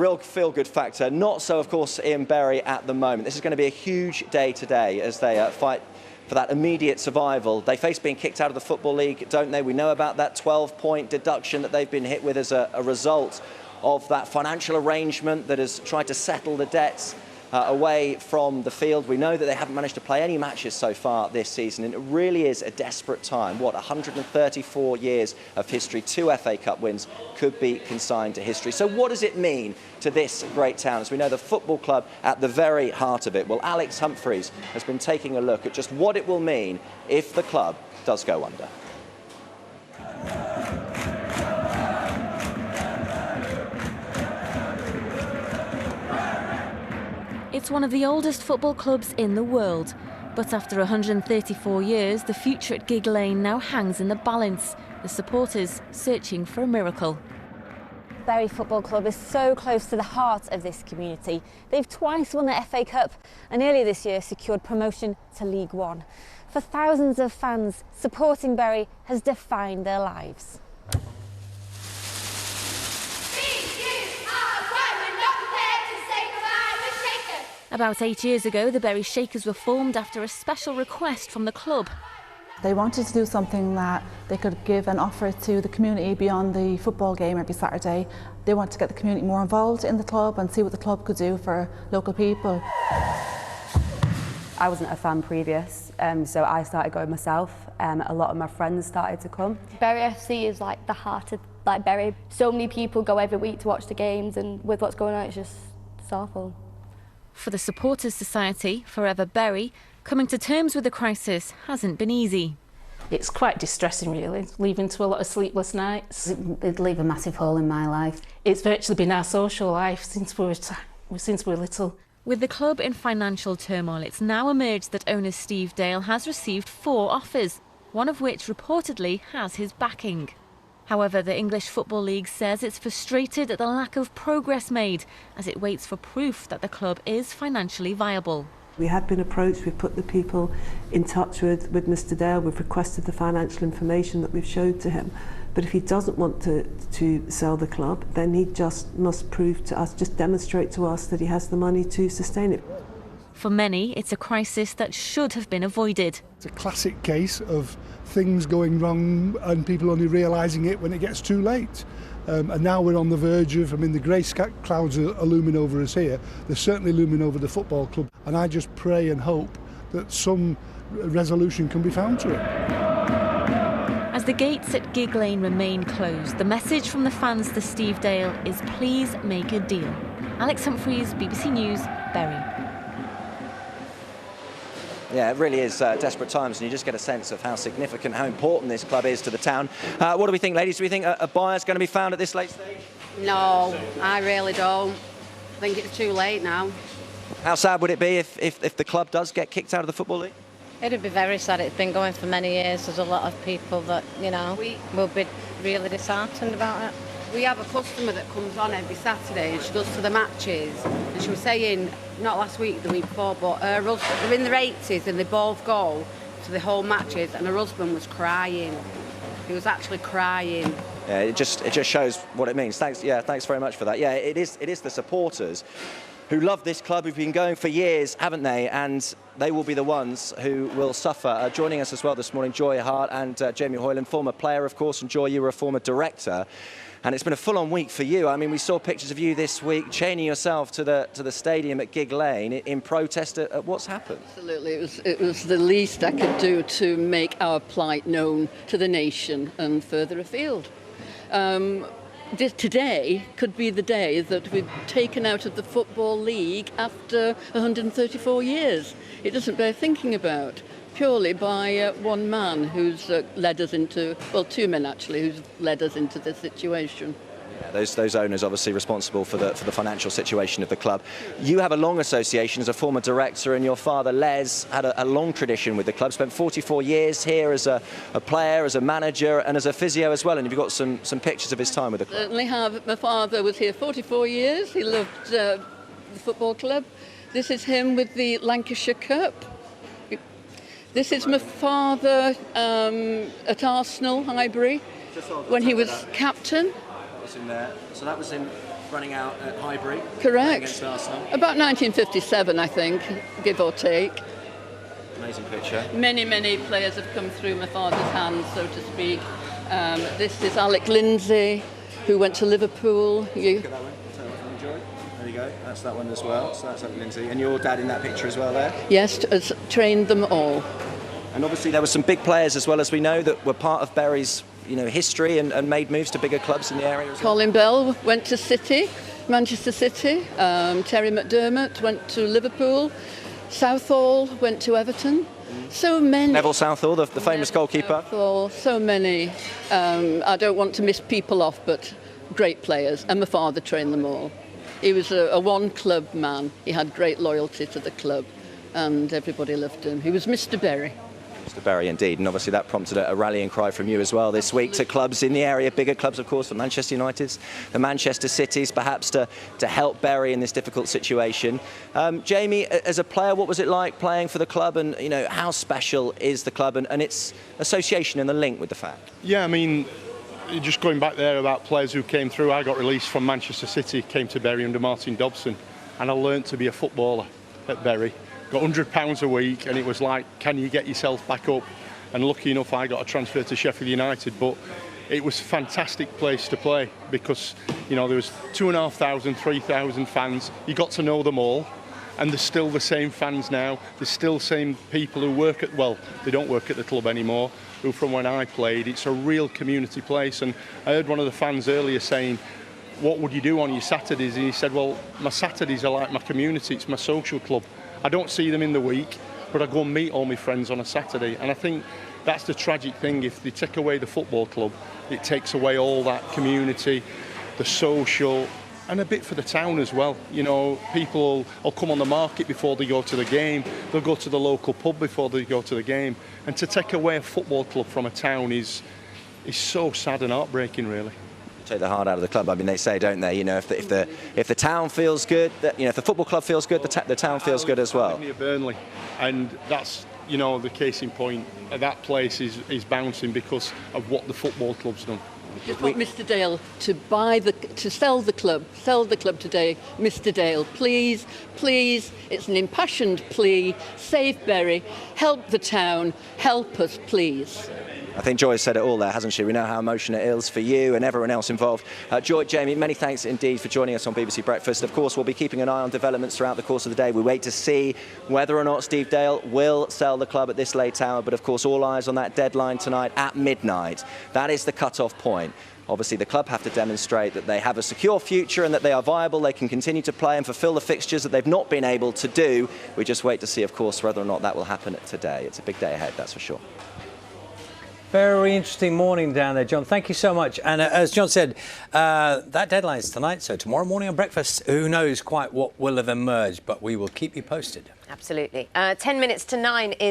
Real feel-good factor, not so of course in Bury at the moment. This is going to be a huge day today as they fight for that immediate survival. They face being kicked out of the Football League, don't they? We know about that 12-point deduction that they've been hit with as a result of that financial arrangement that has tried to settle the debts away from the field. We know that they haven't managed to play any matches so far this season, and it really is a desperate time. 134 years of history, 2 FA Cup wins could be consigned to history. So what does it mean to this great town, as we know the football club at the very heart of it? Well, Alex Humphreys has been taking a look at just what it will mean if the club does go under. It's one of the oldest football clubs in the world, but after 134 years, the future at Gig Lane now hangs in the balance, the supporters searching for a miracle. Bury Football Club is so close to the heart of this community. They've twice won the FA Cup and earlier this year secured promotion to League One. For thousands of fans, supporting Bury has defined their lives. About 8 years ago, the Bury Shakers were formed after a special request from the club. They wanted to do something that they could give and offer to the community beyond the football game every Saturday. They wanted to get the community more involved in the club and see what the club could do for local people. I wasn't a fan previous, so I started going myself. A lot of my friends started to come. Bury FC is like the heart of Bury. So many people go every week to watch the games, and with what's going on, it's awful. For the Supporters Society, Forever Bury, coming to terms with the crisis hasn't been easy. It's quite distressing really, leaving to a lot of sleepless nights. It'd leave a massive hole in my life. It's virtually been our social life since we were little. With the club in financial turmoil, it's now emerged that owner Steve Dale has received 4 offers, one of which reportedly has his backing. However, the English Football League says it's frustrated at the lack of progress made as it waits for proof that the club is financially viable. We had been approached, we've put the people in touch with Mr Dale, we've requested the financial information that we've showed to him. But if he doesn't want to sell the club, then he just must prove to us, just demonstrate to us that he has the money to sustain it. For many, it's a crisis that should have been avoided. It's a classic case of things going wrong and people only realising it when it gets too late. And now we're on the verge of, the grey clouds are looming over us here. They're certainly looming over the football club. And I just pray and hope that some resolution can be found to it. As the gates at Gig Lane remain closed, the message from the fans to Steve Dale is please make a deal. Alex Humphreys, BBC News, Bury. Yeah, it really is desperate times, and you just get a sense of how significant, how important this club is to the town. What do we think, ladies? Do we think a buyer's going to be found at this late stage? No, I really don't. I think it's too late now. How sad would it be if the club does get kicked out of the Football League? It'd be very sad. It's been going for many years. There's a lot of people that, will be really disheartened about it. We have a customer that comes on every Saturday and she goes to the matches, and she was saying, not last week, the week before, but her husband, they're in their 80s and they both go to the whole matches, and her husband was crying. He was actually crying. Yeah, it just shows what it means. Thanks very much for that. Yeah, it is the supporters who love this club, who've been going for years, haven't they? And they will be the ones who will suffer. Joining us as well this morning, Joy Hart and Jamie Hoyland, former player, of course, and Joy, you were a former director. And it's been a full-on week for you. We saw pictures of you this week chaining yourself to the stadium at Gig Lane in protest at what's happened. Absolutely, it was the least I could do to make our plight known to the nation and further afield. Today could be the day that we've taken out of the Football League after 134 years. It doesn't bear thinking about. Purely by one man who's led us into, well, 2 men actually, who's led us into this situation. Yeah, those owners obviously responsible for the financial situation of the club. You have a long association as a former director, and your father Les had a long tradition with the club. Spent 44 years here as a player, as a manager, and as a physio as well. And you've got some pictures of his time with the club. Certainly have. My father was here 44 years. He loved the football club. This is him with the Lancashire Cup. This is my father at Arsenal, Highbury, when he was captain. That was in there. So that was in running out at Highbury. Correct. Against Arsenal. About 1957, I think, give or take. Amazing picture. Many, many players have come through my father's hands, so to speak. This is Alec Lindsay, who went to Liverpool. Look at that one. There you go. That's that one as well. So that's Alec Lindsay. And your dad in that picture as well there? Yes, has trained them all. And obviously there were some big players as well, as we know, that were part of Bury's history and made moves to bigger clubs in the area as well. Colin Bell went to City, Manchester City. Terry McDermott went to Liverpool. Southall went to Everton. So many. Neville Southall, the famous goalkeeper. Southall, so many. I don't want to miss people off, but great players. And my father trained them all. He was a one-club man. He had great loyalty to the club, and everybody loved him. He was Mr. Bury. Mr. Bury, indeed. And obviously that prompted a rallying cry from you as well this week to clubs in the area, bigger clubs, of course, the Manchester Uniteds, the Manchester Cities, perhaps to help Bury in this difficult situation. Jamie, as a player, what was it like playing for the club, and how special is the club and its association and the link with the fan? Yeah, I mean, just going back there about players who came through, I got released from Manchester City, came to Bury under Martin Dobson, and I learnt to be a footballer at Bury. Got £100 a week, and it was like, can you get yourself back up? And lucky enough, I got a transfer to Sheffield United, but it was a fantastic place to play because, there was 2,500, 3,000 fans. You got to know them all, and there's still the same fans now. There's still the same people who work at, well, they don't work at the club anymore, who from when I played. It's a real community place, and I heard one of the fans earlier saying, what would you do on your Saturdays? And he said, well, my Saturdays are like my community, it's my social club. I don't see them in the week, but I go and meet all my friends on a Saturday. And I think that's the tragic thing. If they take away the football club, it takes away all that community, the social, and a bit for the town as well. People will come on the market before they go to the game. They'll go to the local pub before they go to the game. And to take away a football club from a town is so sad and heartbreaking, really. Take the heart out of the club. I mean, they say, don't they? If the town feels good, if the football club feels good, the town feels good as well. I live near Burnley, and that's the case in point. That place is bouncing because of what the football club's done. Just want Mr. Dale to sell the club today. Mr. Dale, please, it's an impassioned plea. Save Bury, help the town, help us, please. I think Joy said it all there, hasn't she? We know how emotional it is for you and everyone else involved. Joy, Jamie, many thanks indeed for joining us on BBC Breakfast. Of course, we'll be keeping an eye on developments throughout the course of the day. We wait to see whether or not Steve Dale will sell the club at this late hour. But of course, all eyes on that deadline tonight at midnight. That is the cut-off point. Obviously, the club have to demonstrate that they have a secure future and that they are viable. They can continue to play and fulfil the fixtures that they've not been able to do. We just wait to see, of course, whether or not that will happen today. It's a big day ahead, that's for sure. Very interesting morning down there, John. Thank you so much. And as John said, that deadline is tonight, so tomorrow morning on Breakfast, who knows quite what will have emerged, but we will keep you posted. Absolutely. 10 minutes to 9 is